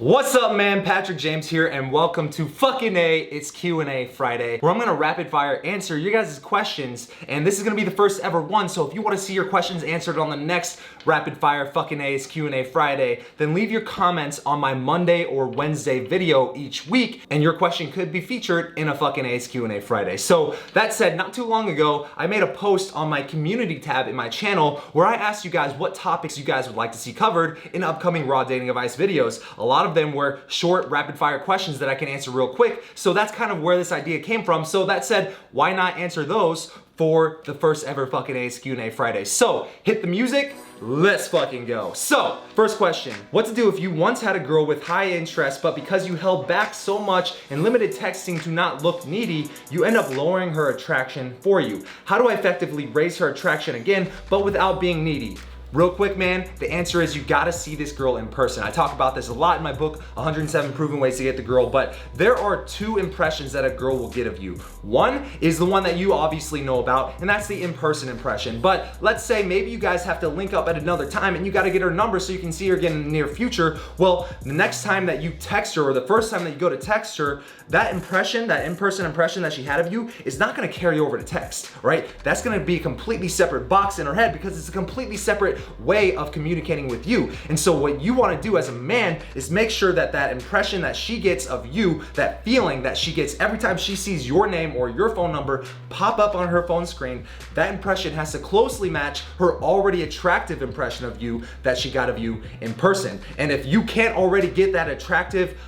What's up, man? Patrick James here, and welcome to fucking A. It's Q&A Friday, where I'm gonna rapid fire answer your guys' questions, and this is gonna be the first ever one. So if you want to see your questions answered on the next rapid fire fucking A's Q&A Friday, then leave your comments on my Monday or Wednesday video each week, and your question could be featured in a fucking A's Q&A Friday. So that said, not too long ago, I made a post on my community tab in my channel where I asked you guys what topics you guys would like to see covered in upcoming raw dating advice videos. A lot of them were short rapid fire questions that I can answer real quick, so that's kind of where this idea came from. So that said, why not answer those for the first ever fucking A's Q&A Friday? So hit the music, let's fucking go. So first question, what to do if you once had a girl with high interest, but because you held back so much and limited texting to not look needy, you end up lowering her attraction for you? How do I effectively raise her attraction again, but without being needy? Real quick, man, the answer is you gotta see this girl in person. I talk about this a lot in my book, 107 Proven Ways to Get the Girl, but there are two impressions that a girl will get of you. One is the one that you obviously know about, and that's the in-person impression. But let's say maybe you guys have to link up at another time and you gotta get her number so you can see her again in the near future. Well, the next time that you text her, or the first time that you go to text her, that impression, that in-person impression that she had of you is not gonna carry over to text, right? That's gonna be a completely separate box in her head because it's a completely separate way of communicating with you. And so what you want to do as a man is make sure that that impression that she gets of you, that feeling that she gets every time she sees your name or your phone number pop up on her phone screen, that impression has to closely match her already attractive impression of you that she got of you in person. And if you can't already get that attractive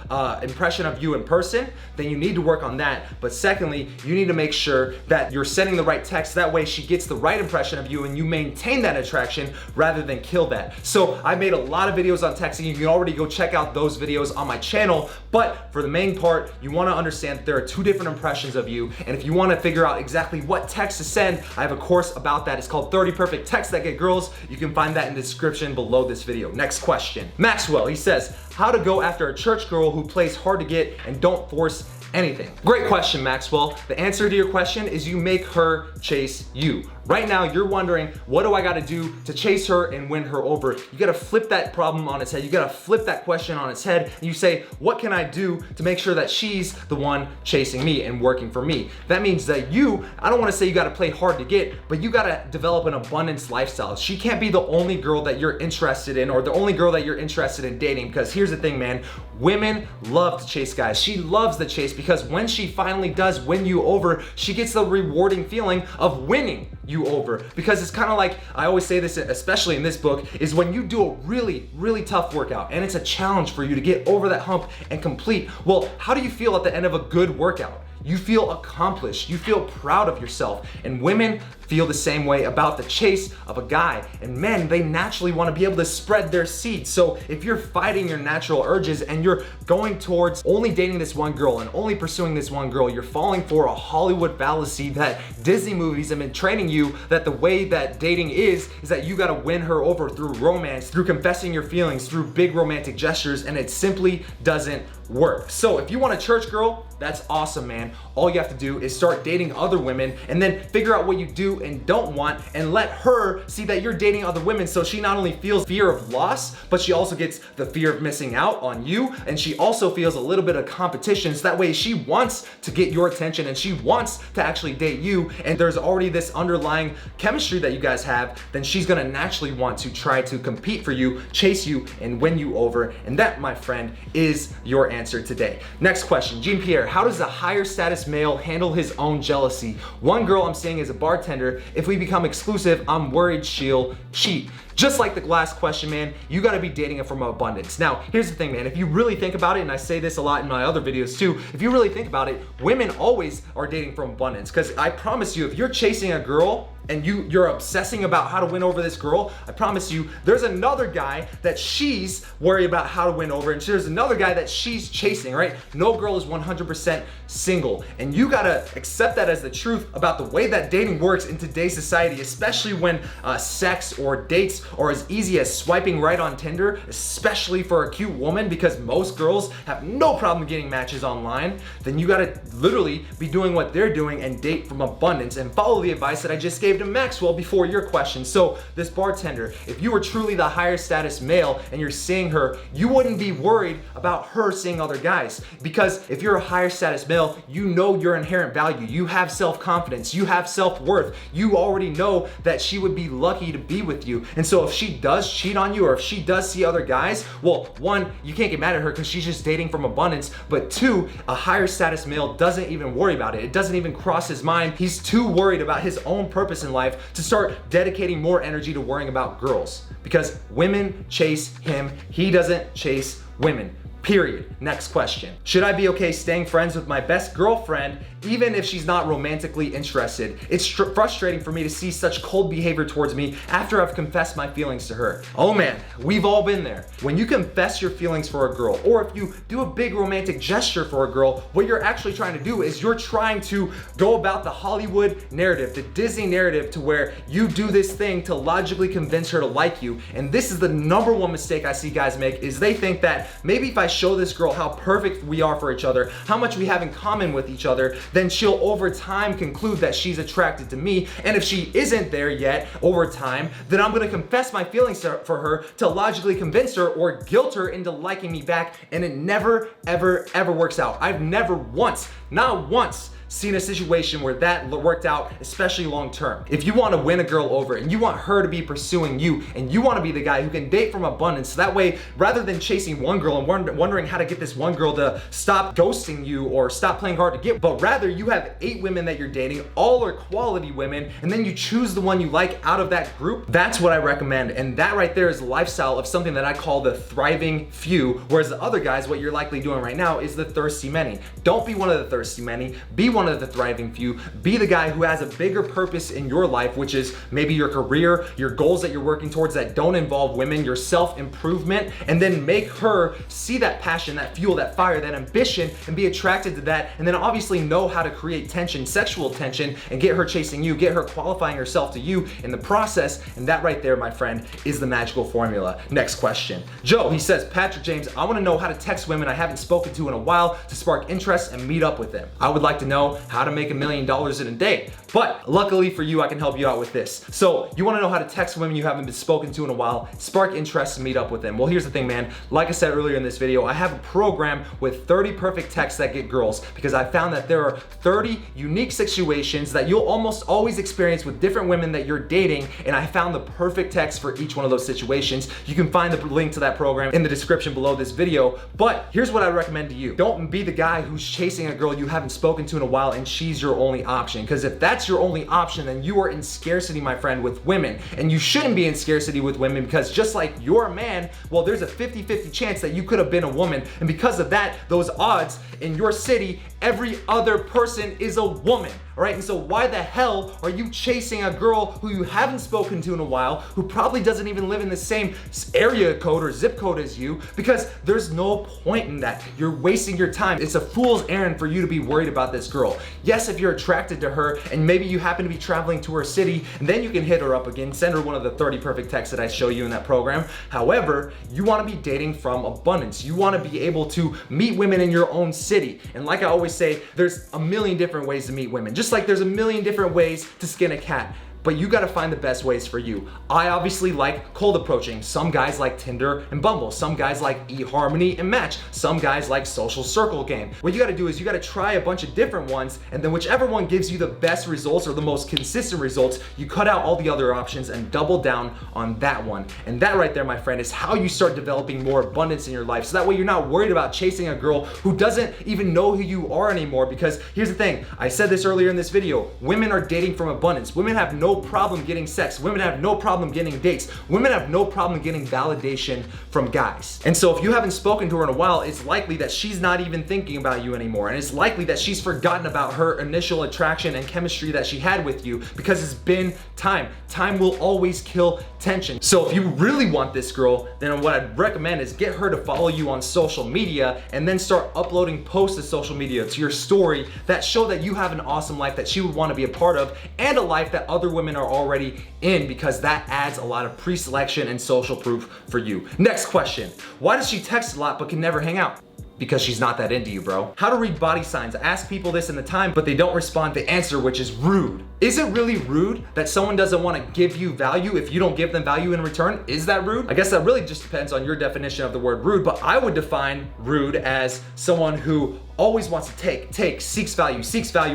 impression of you in person, then you need to work on that. But secondly, you need to make sure that you're sending the right text. That way she gets the right impression of you and you maintain that attraction rather than kill that. So I made a lot of videos on texting. You can already go check out those videos on my channel. But for the main part, you want to understand that there are two different impressions of you. And if you want to figure out exactly what text to send, I have a course about that. It's called 30 Perfect Texts That Get Girls. You can find that in the description below this video. Next question. Maxwell, he says, how to go after a church girl who plays hard to get and don't force anything. Great question, Maxwell. The answer to your question is you make her chase you. Right now, you're wondering, what do I gotta do to chase her and win her over? You gotta flip that problem on its head. You gotta flip that question on its head. And you say, what can I do to make sure that she's the one chasing me and working for me? That means that I don't wanna say you gotta play hard to get, but you gotta develop an abundance lifestyle. She can't be the only girl that you're interested in or the only girl that you're interested in dating, because here's the thing, man. Women love to chase guys. She loves the chase because when she finally does win you over, she gets the rewarding feeling of winning you over. Because it's kind of like, I always say this, especially in this book, is when you do a really, really tough workout and it's a challenge for you to get over that hump and complete. Well, how do you feel at the end of a good workout? You feel accomplished, you feel proud of yourself. And women feel the same way about the chase of a guy. And men, they naturally want to be able to spread their seed. So if you're fighting your natural urges and you're going towards only dating this one girl and only pursuing this one girl, you're falling for a Hollywood fallacy that Disney movies have been training you that the way that dating is that you gotta win her over through romance, through confessing your feelings, through big romantic gestures, and it simply doesn't work. So if you want a church girl, that's awesome, man. All you have to do is start dating other women and then figure out what you do and don't want and let her see that you're dating other women, so she not only feels fear of loss, but she also gets the fear of missing out on you, and she also feels a little bit of competition, so that way she wants to get your attention and she wants to actually date you, and there's already this underlying chemistry that you guys have, then she's gonna naturally want to try to compete for you, chase you, and win you over. And that, my friend, is your answer today. Next question, Jean-Pierre, how does a higher status male handle his own jealousy? One girl I'm seeing is a bartender. If we become exclusive, I'm worried she'll cheat. Just like the last question, man, you gotta be dating it from abundance. Now, here's the thing, man, if you really think about it, and I say this a lot in my other videos too, if you really think about it, women always are dating from abundance. Because I promise you, if you're chasing a girl and you're obsessing about how to win over this girl, I promise you, there's another guy that she's worried about how to win over, and there's another guy that she's chasing, right? No girl is 100% single. And you gotta accept that as the truth about the way that dating works in today's society, especially when sex or dates are as easy as swiping right on Tinder, especially for a cute woman, because most girls have no problem getting matches online, then you gotta literally be doing what they're doing and date from abundance and follow the advice that I just gave to Maxwell before your question. So this bartender, if you were truly the higher status male and you're seeing her, you wouldn't be worried about her seeing other guys, because if you're a higher status male, you know your inherent value, you have self-confidence, you have self-worth, you already know that she would be lucky to be with you. And so if she does cheat on you, or if she does see other guys, well, one, you can't get mad at her because she's just dating from abundance, but two, a higher status male doesn't even worry about it. It doesn't even cross his mind. He's too worried about his own purpose in life to start dedicating more energy to worrying about girls, because women chase him, he doesn't chase women. Period. Next question. Should I be okay staying friends with my best girlfriend even if she's not romantically interested? It's frustrating for me to see such cold behavior towards me after I've confessed my feelings to her. Oh man, we've all been there. When you confess your feelings for a girl, or if you do a big romantic gesture for a girl, what you're actually trying to do is you're trying to go about the Hollywood narrative, the Disney narrative, to where you do this thing to logically convince her to like you. And this is the number one mistake I see guys make, is they think that maybe if I show this girl how perfect we are for each other, how much we have in common with each other, then she'll over time conclude that she's attracted to me. And if she isn't there yet over time, then I'm gonna confess my feelings for her to logically convince her or guilt her into liking me back. And it never, ever, ever works out. I've never once, not once, seen a situation where that worked out, especially long term. If you want to win a girl over and you want her to be pursuing you, and you want to be the guy who can date from abundance, so that way, rather than chasing one girl and wondering how to get this one girl to stop ghosting you or stop playing hard to get, but rather you have 8 women that you're dating, all are quality women, and then you choose the one you like out of that group, that's what I recommend. And that right there is the lifestyle of something that I call the thriving few, whereas the other guys, what you're likely doing right now is the thirsty many. Don't be one of the thirsty many, be one of the thriving few. Be the guy who has a bigger purpose in your life, which is maybe your career, your goals that you're working towards that don't involve women, your self-improvement, and then make her see that passion, that fuel, that fire, that ambition, and be attracted to that, and then obviously know how to create tension, sexual tension, and get her chasing you, get her qualifying herself to you in the process. And that right there, my friend, is the magical formula. Next question. Joe, he says, Patrick James, I want to know how to text women I haven't spoken to in a while to spark interest and meet up with them. I would like to know how to make $1 million in a day. But luckily for you, I can help you out with this. So you wanna know how to text women you haven't been spoken to in a while, spark interest, and meet up with them. Well, here's the thing, man. Like I said earlier in this video, I have a program with 30 perfect texts that get girls, because I found that there are 30 unique situations that you'll almost always experience with different women that you're dating, and I found the perfect text for each one of those situations. You can find the link to that program in the description below this video. But here's what I recommend to you. Don't be the guy who's chasing a girl you haven't spoken to in a while and she's your only option, because if that's your only option, then you are in scarcity, my friend, with women. And you shouldn't be in scarcity with women, because just like you're a man, well, there's a 50-50 chance that you could have been a woman, and because of that, those odds in your city, every other person is a woman. All right, and so why the hell are you chasing a girl who you haven't spoken to in a while, who probably doesn't even live in the same area code or zip code as you? Because there's no point in that. You're wasting your time. It's a fool's errand for you to be worried about this girl. Yes, if you're attracted to her and maybe you happen to be traveling to her city, and then you can hit her up again, send her one of the 30 perfect texts that I show you in that program. However, you want to be dating from abundance. You want to be able to meet women in your own city. And like I always say, there's a million different ways to meet women. Just like there's a million different ways to skin a cat. But you gotta find the best ways for you. I obviously like cold approaching. Some guys like Tinder and Bumble. Some guys like eHarmony and Match. Some guys like Social Circle Game. What you gotta do is you gotta try a bunch of different ones, and then whichever one gives you the best results or the most consistent results, you cut out all the other options and double down on that one. And that right there, my friend, is how you start developing more abundance in your life. So that way you're not worried about chasing a girl who doesn't even know who you are anymore. Because here's the thing, I said this earlier in this video, women are dating from abundance. Women have no problem getting sex. Women have no problem getting dates. Women have no problem getting validation from guys. And so if you haven't spoken to her in a while, it's likely that she's not even thinking about you anymore. And it's likely that she's forgotten about her initial attraction and chemistry that she had with you, because it's been time. Time will always kill tension. So if you really want this girl, then what I'd recommend is get her to follow you on social media, and then start uploading posts to social media, to your story, that show that you have an awesome life that she would want to be a part of, and a life that other women women are already in, because that adds a lot of pre-selection and social proof for you. Next question. Why does she text a lot but can never hang out? Because she's not that into you, bro. How to read body signs. I ask people this in the time, but they don't respond to answer, which is rude. Is it really rude that someone doesn't want to give you value if you don't give them value in return? Is that rude? I guess that really just depends on your definition of the word rude, but I would define rude as someone who always wants to take, seeks value,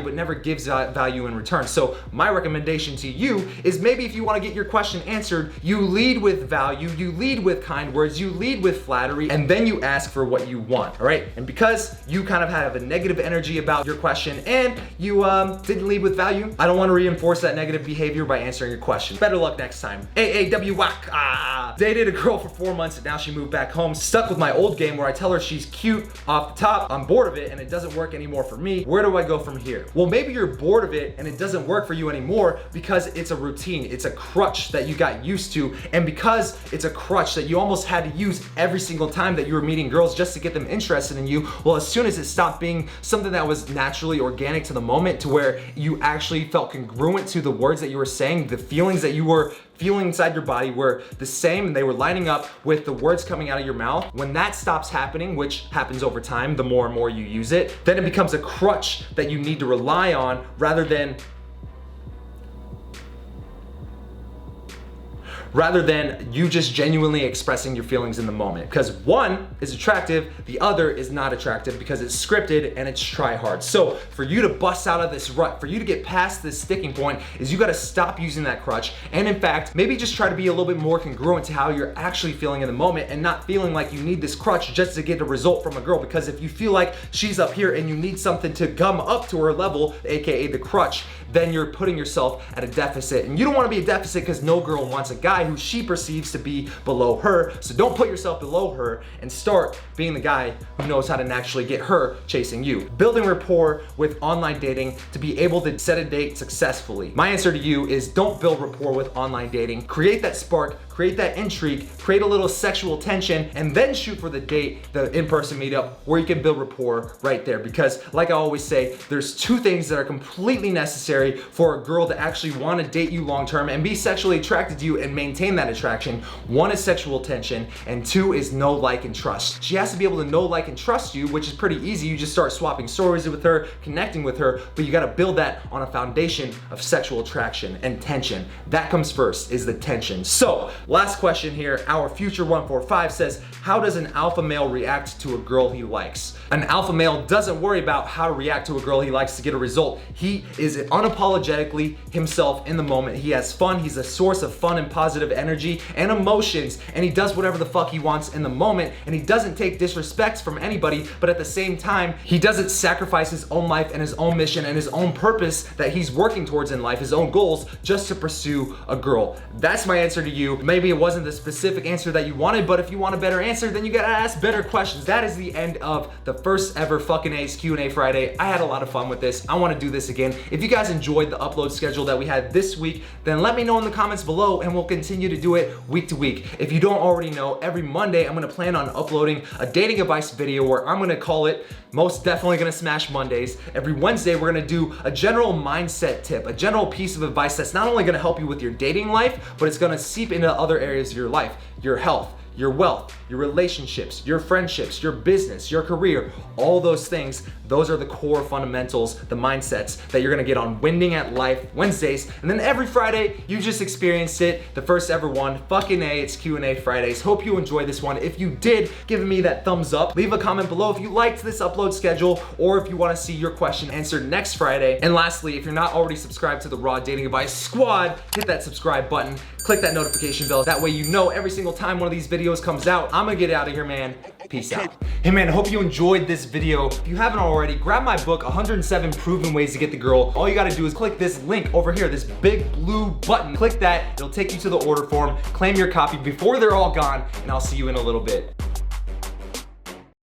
but never gives value in return. So my recommendation to you is maybe if you want to get your question answered, you lead with value, you lead with kind words, you lead with flattery, and then you ask for what you want, all right? And because you kind of have a negative energy about your question and you didn't lead with value, I don't want to reinforce that negative behavior by answering your question. Better luck next time. AAW. Dated a girl for 4 months and now she moved back home. Stuck with my old game where I tell her she's cute off the top. I'm bored of it and it doesn't work anymore for me. Where do I go from here? Well, maybe you're bored of it and it doesn't work for you anymore because it's a routine. It's a crutch that you got used to. And because it's a crutch that you almost had to use every single time that you were meeting girls just to get them interested in you, well, as soon as it stopped being something that was naturally organic to the moment, to where you actually felt congruent to the words that you were saying, the feelings that you were feeling inside your body were the same and they were lining up with the words coming out of your mouth. When that stops happening, which happens over time, the more and more you use it, then it becomes a crutch that you need to rely on rather than you just genuinely expressing your feelings in the moment. Because one is attractive, the other is not attractive because it's scripted and it's try hard. So for you to bust out of this rut, for you to get past this sticking point, is you gotta stop using that crutch. And in fact, maybe just try to be a little bit more congruent to how you're actually feeling in the moment and not feeling like you need this crutch just to get a result from a girl. Because if you feel like she's up here and you need something to come up to her level, AKA the crutch, then you're putting yourself at a deficit. And you don't wanna be a deficit because no girl wants a guy who she perceives to be below her. So don't put yourself below her and start being the guy who knows how to naturally get her chasing you. Building rapport with online dating to be able to set a date successfully. My answer to you is don't build rapport with online dating. Create that spark, create that intrigue, create a little sexual tension, and then shoot for the date, the in-person meetup, where you can build rapport right there. Because like I always say, there's two things that are completely necessary for a girl to actually want to date you long-term and be sexually attracted to you and maintain that attraction. One is sexual tension, and two is know, like, and trust. She has to be able to know, like, and trust you, which is pretty easy. You just start swapping stories with her, connecting with her, but you gotta build that on a foundation of sexual attraction and tension. That comes first, is the tension. So, last question here, our future 145 says, how does an alpha male react to a girl he likes? An alpha male doesn't worry about how to react to a girl he likes to get a result. He is unapologetically himself in the moment. He has fun. He's a source of fun and positive energy and emotions, and he does whatever the fuck he wants in the moment, and he doesn't take disrespect from anybody, but at the same time, he doesn't sacrifice his own life and his own mission and his own purpose that he's working towards in life, his own goals, just to pursue a girl. That's my answer to you. Maybe it wasn't the specific answer that you wanted, but if you want a better answer, then you gotta ask better questions. That is the end of the first ever fucking A's Q&A Friday. I had a lot of fun with this. I wanna do this again. If you guys enjoyed the upload schedule that we had this week, then let me know in the comments below and we'll continue to do it week to week. If you don't already know, every Monday I'm gonna plan on uploading a dating advice video where I'm gonna call it most definitely gonna smash Mondays. Every Wednesday we're gonna do a general mindset tip, a general piece of advice that's not only gonna help you with your dating life, but it's gonna seep into other areas of your life, your health, your wealth, your relationships, your friendships, your business, your career, all those things. Those are the core fundamentals, the mindsets that you're gonna get on Winning at Life Wednesdays. And then every Friday, you just experienced it, the first ever one. Fucking A, it's Q&A Fridays. Hope you enjoyed this one. If you did, give me that thumbs up. Leave a comment below if you liked this upload schedule or if you wanna see your question answered next Friday. And lastly, if you're not already subscribed to the Raw Dating Advice Squad, hit that subscribe button, click that notification bell. That way you know every single time one of these videos comes out. I'm gonna get out of here, man. Peace out. Hey man, I hope you enjoyed this video. If you haven't already, grab my book, 107 Proven Ways to Get the Girl. All you gotta do is click this link over here, this big blue button. Click that, it'll take you to the order form. Claim your copy before they're all gone, and I'll see you in a little bit.